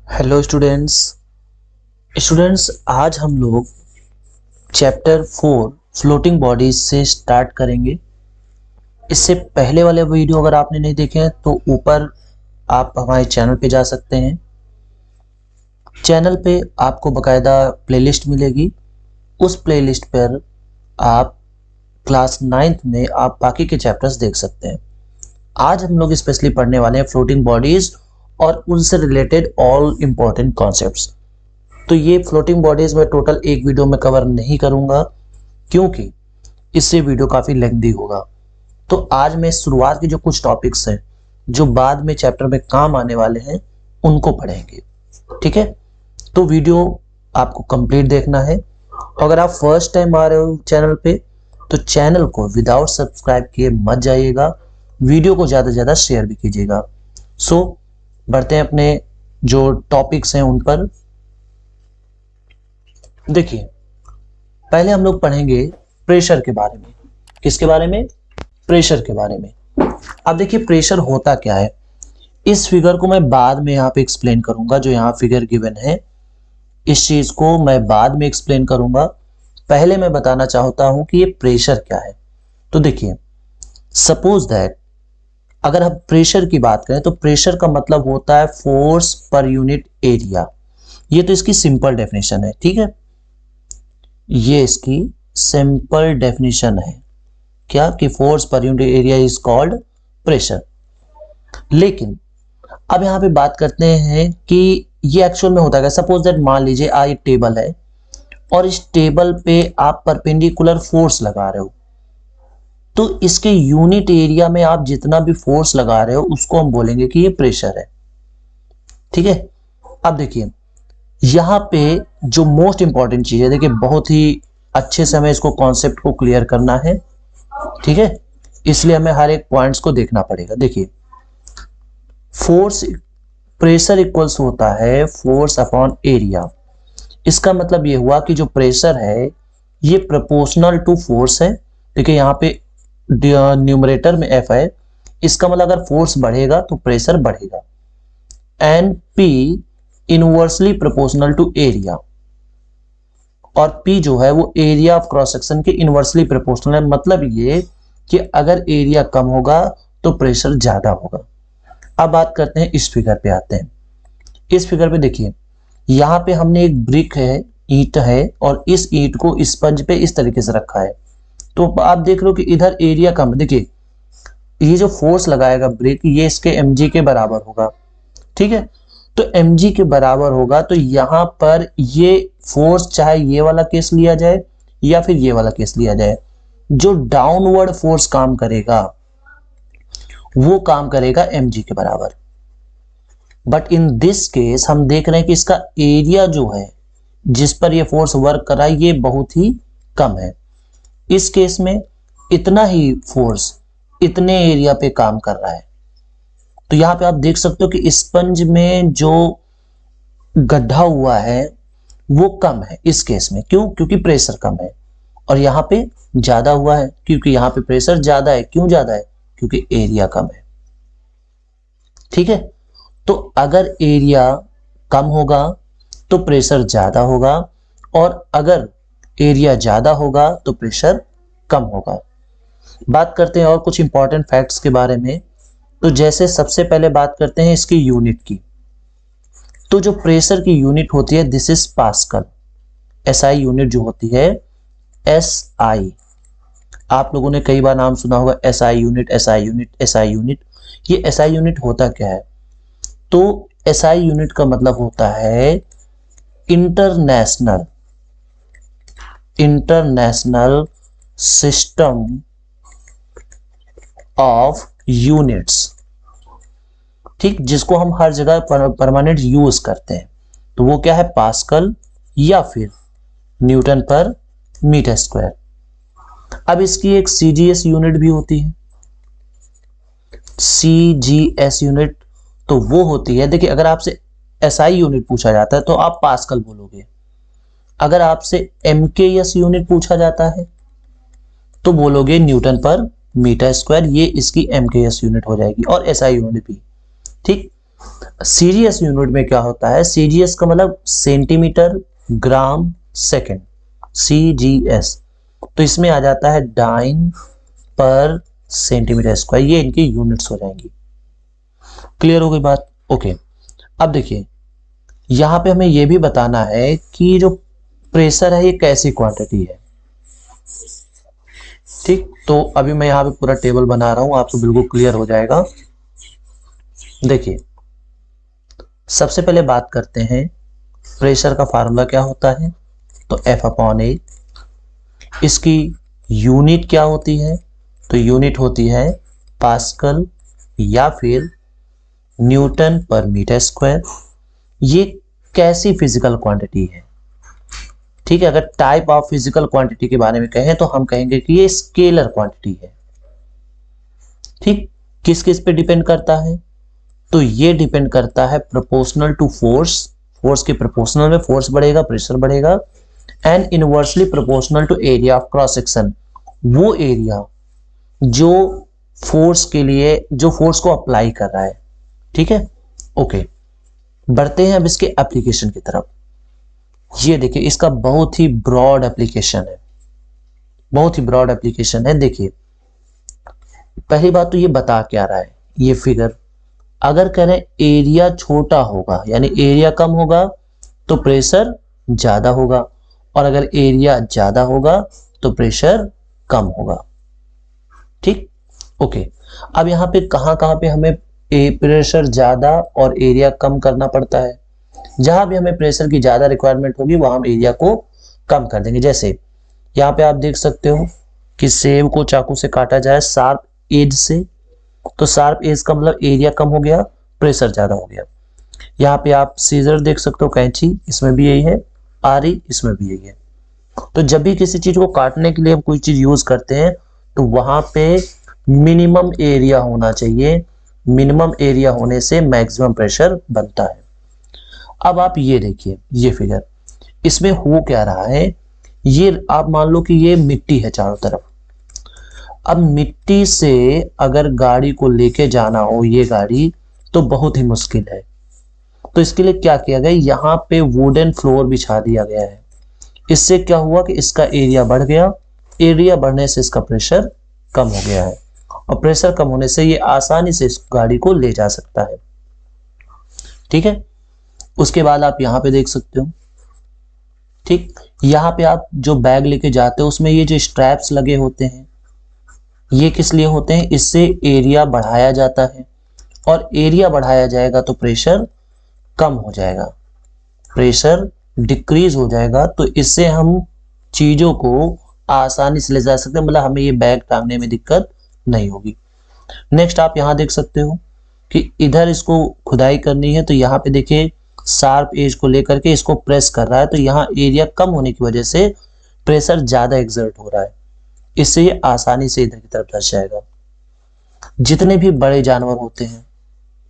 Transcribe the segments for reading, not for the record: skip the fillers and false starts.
Hello students आज हम लोग चैप्टर 4 फ्लोटिंग बॉडीज से स्टार्ट करेंगे। इससे पहले वाले वीडियो अगर आपने नहीं देखे हैं तो ऊपर आप हमारे चैनल पे जा सकते हैं। चैनल पे आपको बकायदा प्लेलिस्ट मिलेगी। उस प्लेलिस्ट पर आप क्लास 9th में आप बाकी के चैप्टर्स देख सकते हैं। आज हम लोग स्पेशली पढ़ने वाले हैं फ्लोटिंग बॉडीज और उनसे रिलेटेड ऑल इंपॉर्टेंट कॉन्सेप्ट्स। तो ये फ्लोटिंग बॉडीज में टोटल एक वीडियो में कवर नहीं करूंगा क्योंकि इससे वीडियो काफी लेंथी होगा। तो आज मैं शुरुआत की जो कुछ टॉपिक्स हैं जो बाद में चैप्टर में काम आने वाले हैं उनको पढ़ेंगे। ठीक है, तो वीडियो आपको कंप्लीट देखना है। अगर आप फर्स्ट टाइम आ रहे हो चैनल पे तो चैनल को विदाउट सब्सक्राइब किए मत जाइएगा। वीडियो को ज्यादा से ज्यादा शेयर भी कीजिएगा। सो बढ़ते हैं अपने जो टॉपिक्स हैं उन पर। देखिए, पहले हम लोग पढ़ेंगे प्रेशर के बारे में। किसके बारे में? प्रेशर के बारे में। अब देखिए प्रेशर होता क्या है। इस फिगर को मैं बाद में यहाँ पे एक्सप्लेन करूंगा। जो यहाँ फिगर गिवन है इस चीज को मैं बाद में एक्सप्लेन करूंगा। पहले मैं बताना चाहता हूं कि ये प्रेशर क्या है। तो देखिए, सपोज दैट अगर हम प्रेशर की बात करें तो प्रेशर का मतलब होता है फोर्स पर यूनिट एरिया। ये तो इसकी सिंपल डेफिनेशन है। ठीक है, ये इसकी सिंपल डेफिनेशन है क्या कि force per unit area is called pressure. लेकिन अब यहां पे बात करते हैं कि ये एक्चुअल में होता है। सपोज दैट मान लीजिए ये टेबल है और इस टेबल पे आप परपेंडिकुलर फोर्स लगा रहे हो, तो इसके यूनिट एरिया में आप जितना भी फोर्स लगा रहे हो उसको हम बोलेंगे कि ये प्रेशर है। ठीक है, अब देखिए यहां पे जो मोस्ट इंपॉर्टेंट चीज है, देखिए बहुत ही अच्छे से हमें इसको कॉन्सेप्ट को क्लियर करना है। ठीक है, इसलिए हमें हर एक पॉइंट्स को देखना पड़ेगा। देखिए, फोर्स प्रेशर इक्वल्स होता है फोर्स अपॉन एरिया। इसका मतलब ये हुआ कि जो प्रेशर है ये प्रोपोर्शनल टू फोर्स है। देखिए यहाँ पे न्यूमरेटर में एफ है, इसका मतलब अगर फोर्स बढ़ेगा तो प्रेशर बढ़ेगा। And P inversely proportional to area, और P जो है वो एरिया ऑफ क्रॉस सेक्शन के इनवर्सली प्रोपोर्शनल है। मतलब ये कि अगर एरिया कम होगा तो प्रेशर ज्यादा होगा। अब बात करते हैं इस फिगर पे आते हैं। इस फिगर पे देखिए यहाँ पे हमने एक ब्रिक है, ईंट है, और इस ईंट को स्पंज पे इस तरीके से रखा है। तो आप देख रहे हो कि इधर एरिया कम है। देखिए ये जो फोर्स लगाएगा ब्रिक ये इसके mg के बराबर होगा। ठीक है, तो mg के बराबर होगा तो यहां पर ये फोर्स चाहे ये वाला केस लिया जाए या फिर ये वाला केस लिया जाए, जो डाउनवर्ड फोर्स काम करेगा वो काम करेगा mg के बराबर। बट इन दिस केस हम देख रहे हैं कि इसका एरिया जो है जिस पर ये फोर्स वर्क कर रहा है ये बहुत ही कम है। इस केस में इतना ही फोर्स इतने एरिया पे काम कर रहा है। तो यहां पे आप देख सकते हो कि स्पंज में जो गड्ढा हुआ है वो कम है इस केस में। क्यों? क्योंकि प्रेशर कम है। और यहां पे ज्यादा हुआ है क्योंकि यहां पे प्रेशर ज्यादा है। क्यों ज्यादा है? क्योंकि एरिया कम है। ठीक है, तो अगर एरिया कम होगा तो प्रेशर ज्यादा होगा, और अगर एरिया ज्यादा होगा तो प्रेशर कम होगा। बात करते हैं और कुछ इंपॉर्टेंट फैक्ट्स के बारे में। तो जैसे सबसे पहले बात करते हैं इसकी यूनिट की। तो जो प्रेशर की यूनिट होती है this is pascal. SI unit जो होती है एसआई, आप लोगों ने कई बार नाम सुना होगा SI unit, SI unit, SI unit. ये एसआई यूनिट होता क्या है? तो एसआई यूनिट का मतलब होता है इंटरनेशनल सिस्टम ऑफ यूनिट्स। ठीक, जिसको हम हर जगह परमानेंट यूज करते हैं। तो वो क्या है? पास्कल या फिर न्यूटन पर मीटर स्क्वायर। अब इसकी एक सीजीएस यूनिट भी होती है, सीजीएस यूनिट। तो वो होती है, देखिए अगर आपसे एसआई यूनिट पूछा जाता है तो आप पास्कल बोलोगे। अगर आपसे एमकेएस यूनिट पूछा जाता है तो बोलोगे न्यूटन पर मीटर स्क्वायर। ये इसकी एमकेएस यूनिट हो जाएगी और एसआई यूनिट भी। ठीक, सीजीएस यूनिट में क्या होता है, सीजीएस का मतलब सेंटीमीटर ग्राम सेकंड, सीजीएस, तो इसमें आ जाता है डाइन पर सेंटीमीटर स्क्वायर, ये इनकी यूनिट्स हो जाएंगी। क्लियर हो गई बात? ओके। अब देखिए यहां पे हमें यह भी बताना है कि जो प्रेशर है ये कैसी क्वांटिटी है। ठीक, तो अभी मैं यहां पे पूरा टेबल बना रहा हूं, आपको बिल्कुल क्लियर हो जाएगा। देखिए सबसे पहले बात करते हैं प्रेशर का फार्मूला क्या होता है, तो F/A। इसकी यूनिट क्या होती है, तो यूनिट होती है पास्कल या फिर न्यूटन पर मीटर स्क्वायर। ये कैसी फिजिकल क्वांटिटी है? ठीक है, अगर टाइप ऑफ फिजिकल क्वांटिटी के बारे में कहें तो हम कहेंगे कि ये स्केलर क्वांटिटी है। ठीक, किस किस पे डिपेंड करता है, तो ये डिपेंड करता है प्रोपोर्शनल टू फोर्स, फोर्स के प्रोपोर्शनल में फोर्स बढ़ेगा प्रेशर बढ़ेगा, and inversely proportional to area of cross section, वो एरिया जो फोर्स के लिए, जो फोर्स को अप्लाई कर रहा है। ठीक है, ओके। बढ़ते हैं अब इसके एप्लीकेशन की तरफ। ये देखिए इसका बहुत ही ब्रॉड एप्लीकेशन है, बहुत ही ब्रॉड एप्लीकेशन है। देखिए पहली बात तो ये बता क्या रहा है ये फिगर, अगर कह रहे एरिया छोटा होगा यानी एरिया कम होगा तो प्रेशर ज्यादा होगा, और अगर एरिया ज्यादा होगा तो प्रेशर कम होगा। ठीक, ओके। अब यहां पे कहां पे हमें प्रेशर ज्यादा और एरिया कम करना पड़ता है, जहां भी हमें प्रेशर की ज्यादा रिक्वायरमेंट होगी वहां हम एरिया को कम कर देंगे। जैसे यहाँ पे आप देख सकते हो कि सेब को चाकू से काटा जाए शार्प एज से, तो शार्प एज का मतलब एरिया कम हो गया प्रेशर ज्यादा हो गया। यहाँ पे आप सीजर देख सकते हो, कैंची, इसमें भी यही है, आरी इसमें भी यही है। तो जब भी किसी चीज को काटने के लिए हम कोई चीज यूज करते हैं तो वहां पे मिनिमम एरिया होना चाहिए, मिनिमम एरिया होने से मैक्सिमम प्रेशर बनता है। अब आप ये देखिए ये फिगर, इसमें हो क्या रहा है, ये आप मान लो कि ये मिट्टी है चारों तरफ। अब मिट्टी से अगर गाड़ी को लेके जाना हो ये गाड़ी तो बहुत ही मुश्किल है, तो इसके लिए क्या किया गया, यहाँ पे वुडन फ्लोर बिछा दिया गया है। इससे क्या हुआ कि इसका एरिया बढ़ गया, एरिया बढ़ने से इसका प्रेशर कम हो गया है, और प्रेशर कम होने से ये आसानी से इस गाड़ी को ले जा सकता है। ठीक है, उसके बाद आप यहाँ पे देख सकते हो, ठीक, यहाँ पे आप जो बैग लेके जाते हो उसमें ये जो स्ट्रैप्स लगे होते हैं ये किस लिए होते हैं, इससे एरिया बढ़ाया जाता है, और एरिया बढ़ाया जाएगा तो प्रेशर कम हो जाएगा, प्रेशर डिक्रीज हो जाएगा, तो इससे हम चीजों को आसानी से ले जा सकते हैं, मतलब हमें ये बैग टांगने में दिक्कत नहीं होगी। नेक्स्ट आप यहाँ देख सकते हो कि इधर इसको खुदाई करनी है, तो यहाँ पे देखिए शार्प एज को लेकर के इसको प्रेस कर रहा है, तो यहाँ एरिया कम होने की वजह से प्रेशर ज्यादा एक्सर्ट हो रहा है, इससे ये आसानी से इधर की तरफ धंस जाएगा। जितने भी बड़े जानवर होते हैं,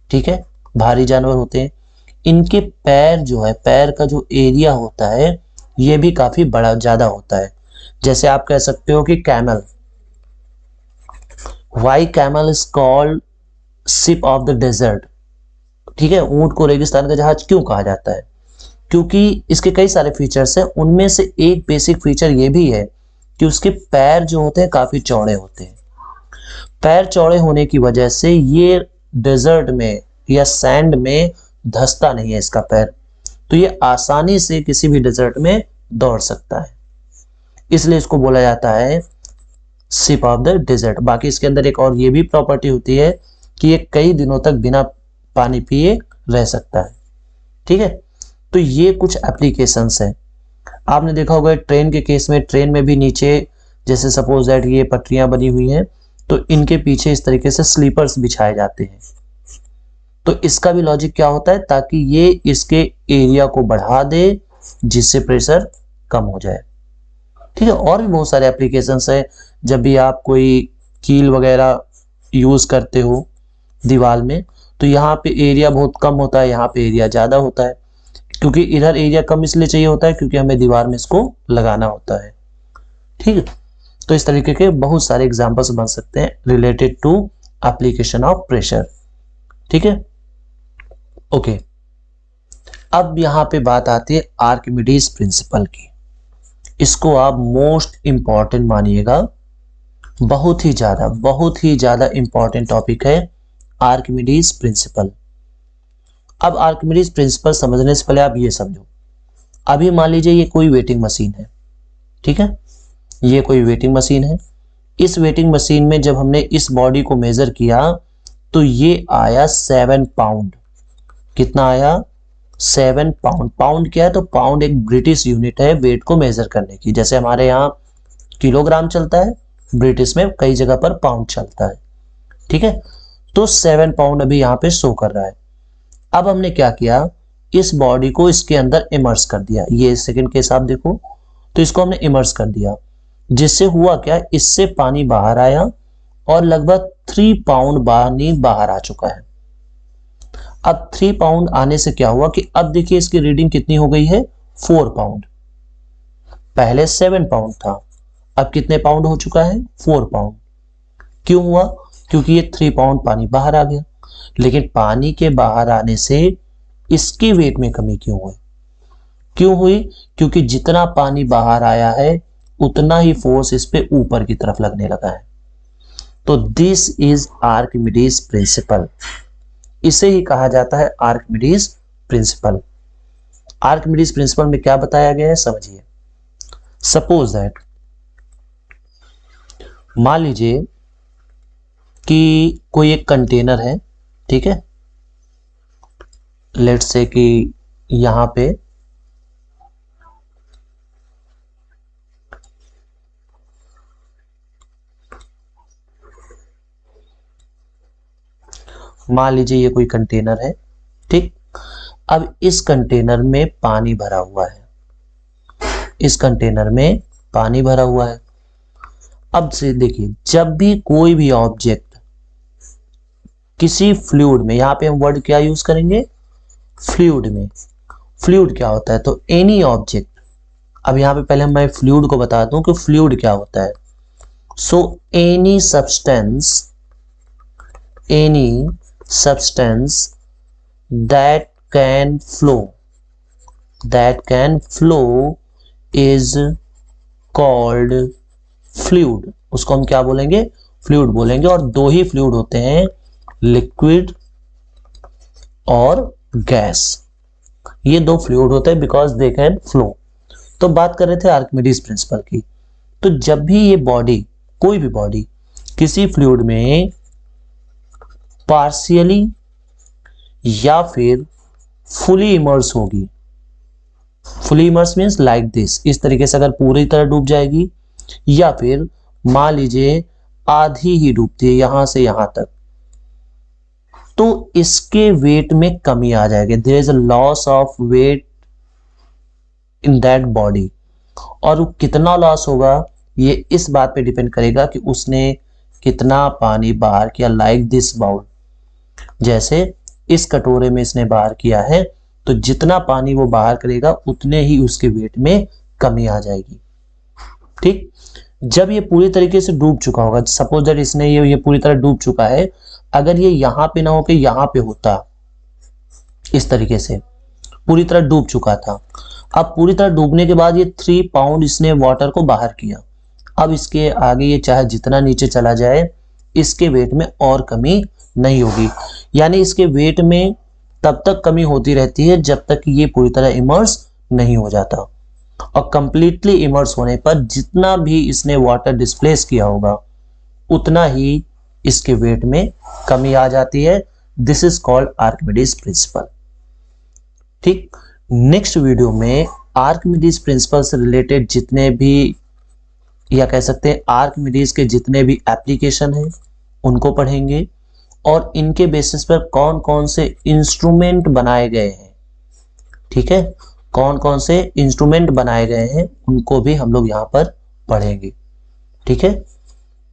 ठीक है, भारी जानवर होते हैं, इनके पैर जो है, पैर का जो एरिया होता है ये भी काफी बड़ा ज्यादा होता है। जैसे आप कह सकते हो कि camel, why camel is called ship of the desert. ठीक है, ऊंट को रेगिस्तान का जहाज क्यों कहा जाता है, क्योंकि इसके कई सारे फीचर्स हैं, उनमें से एक बेसिक फीचर ये भी है कि उसके पैर जो होते हैं काफी चौड़े होते हैं। पैर चौड़े होने की वजह से ये डेजर्ट में या सैंड में धंसता नहीं है इसका पैर, तो ये आसानी से किसी भी डेजर्ट में दौड़ सकता है, इसलिए इसको बोला जाता है शिप ऑफ द डेजर्ट। बाकी इसके अंदर एक और ये भी प्रॉपर्टी होती है कि ये कई दिनों तक बिना पानी पिए रह सकता है। ठीक है, तो ये कुछ एप्लीकेशंस हैं। आपने देखा होगा ट्रेन के केस में, ट्रेन में भी नीचे जैसे सपोज दैट ये पटरियां बनी हुई हैं तो इनके पीछे इस तरीके से स्लीपर्स बिछाए जाते हैं, तो इसका भी लॉजिक क्या होता है, ताकि ये इसके एरिया को बढ़ा दे जिससे प्रेशर कम हो जाए। ठीक है, और भी बहुत सारे एप्लीकेशंस है, जब भी आप कोई कील वगैरह यूज करते हो दीवार में तो यहाँ पे एरिया बहुत कम होता है, यहाँ पे एरिया ज्यादा होता है, क्योंकि इधर एरिया कम इसलिए चाहिए होता है क्योंकि हमें दीवार में इसको लगाना होता है। ठीक है, तो इस तरीके के बहुत सारे एग्जांपल्स बन सकते हैं related to application of pressure. ठीक है, ओके, अब यहां पे बात आती है आर्किमिडीज प्रिंसिपल की। इसको आप मोस्ट इंपॉर्टेंट मानिएगा, बहुत ही ज्यादा इंपॉर्टेंट टॉपिक है आर्किमिडीज प्रिंसिपल। अब आर्किमिडीज प्रिंसिपल समझने से पहले आप ये समझो, अभी मान लीजिए ये कोई वेटिंग मशीन है, ठीक है, ये कोई वेटिंग मशीन है। इस वेटिंग मशीन में जब हमने इस बॉडी को मेजर किया तो ये आया 7 पाउंड। कितना आया? 7 पाउंड। पाउंड क्या है? तो पाउंड एक ब्रिटिश यूनिट है वेट को मेजर करने की। जैसे हमारे यहाँ किलोग्राम चलता है, ब्रिटिश में कई जगह पर पाउंड चलता है, ठीक है। तो 7 पाउंड अभी यहाँ पे शो कर रहा है। अब हमने क्या किया, इस बॉडी को इसके अंदर इमर्स कर दिया। ये सेकंड केस आप देखो, तो इसको हमने इमर्स कर दिया, जिससे हुआ क्या, इससे पानी बाहर आया और लगभग 3 पाउंड पानी बाहर आ चुका है। अब 3 पाउंड आने से क्या हुआ कि अब देखिए इसकी रीडिंग कितनी हो गई है, 4 पाउंड। पहले 7 पाउंड था, अब कितने पाउंड हो चुका है, 4 पाउंड। क्यों हुआ? क्योंकि ये 3 पाउंड पानी बाहर आ गया। लेकिन पानी के बाहर आने से इसकी वेट में कमी क्यों हुई? क्योंकि जितना पानी बाहर आया है उतना ही फोर्स इस पे ऊपर की तरफ लगने लगा है। तो दिस इज आर्किमिडीज प्रिंसिपल। इसे ही कहा जाता है आर्किमिडीज प्रिंसिपल। आर्किमिडीज प्रिंसिपल में क्या बताया गया है समझिए। सपोज दैट, मान लीजिए कि कोई एक कंटेनर है, ठीक है, लेट्स से कि यहां पे मान लीजिए ये कोई कंटेनर है, ठीक। अब इस कंटेनर में पानी भरा हुआ है, इस कंटेनर में पानी भरा हुआ है। अब से देखिए, जब भी कोई भी ऑब्जेक्ट किसी फ्लूइड में, यहां पे हम वर्ड क्या यूज करेंगे, फ्लूइड में। फ्लूइड क्या होता है, तो एनी ऑब्जेक्ट। अब यहां पे पहले मैं फ्लूइड को बता दूं कि फ्लूइड क्या होता है। So any substance that can flow is called fluid। उसको हम क्या बोलेंगे, फ्लूइड बोलेंगे। और दो ही फ्लूइड होते हैं, लिक्विड और गैस। ये दो फ्लूइड होते हैं बिकॉज दे कैन फ्लो। तो बात कर रहे थे आर्किमिडीज प्रिंसिपल की। तो जब भी ये बॉडी, कोई भी बॉडी किसी फ्लूइड में पार्शियली या फिर फुली इमर्स होगी, fully immerse means like this, इस तरीके से अगर पूरी तरह डूब जाएगी, या फिर मान लीजिए आधी ही डूबती है यहां से यहां तक, तो इसके वेट में कमी आ जाएगी। There is a loss of weight in that body. और कितना लॉस होगा ये इस बात पे डिपेंड करेगा कि उसने कितना पानी बाहर किया। लाइक दिस बाउल, जैसे इस कटोरे में इसने बाहर किया है, तो जितना पानी वो बाहर करेगा उतने ही उसके वेट में कमी आ जाएगी, ठीक। जब ये पूरी तरीके से डूब चुका होगा, सपोज दैट इसने ये पूरी तरह डूब चुका है, अगर ये यहां पे ना होके यहां पे होता, इस तरीके से पूरी तरह डूब चुका था। अब पूरी तरह डूबने के बाद ये 3 पाउंड इसने वाटर को बाहर किया। अब इसके आगे ये चाहे जितना नीचे चला जाए, इसके वेट में और कमी नहीं होगी। यानी इसके वेट में तब तक कमी होती रहती है जब तक ये पूरी तरह इमर्स नहीं हो जाता। और कंप्लीटली इमर्स होने पर जितना भी इसने वाटर डिस्प्लेस किया होगा उतना ही इसके वेट में कमी आ जाती है। This is called Archimedes principal, ठीक। नेक्स्ट वीडियो में आर्किमिडीज प्रिंसिपल से रिलेटेड जितने भी, या कह सकते हैं आर्किमिडीज के जितने भी एप्लीकेशन हैं उनको पढ़ेंगे, और इनके बेसिस पर कौन कौन से इंस्ट्रूमेंट बनाए गए हैं, ठीक है, कौन कौन से इंस्ट्रूमेंट बनाए गए हैं उनको भी हम लोग यहाँ पर पढ़ेंगे, ठीक है।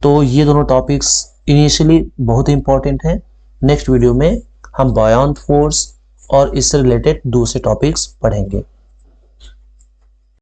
तो ये दोनों टॉपिक्स इनिशियली बहुत इंपॉर्टेंट हैं। नेक्स्ट वीडियो में हम बायोन फोर्स और इससे रिलेटेड दूसरे टॉपिक्स पढ़ेंगे।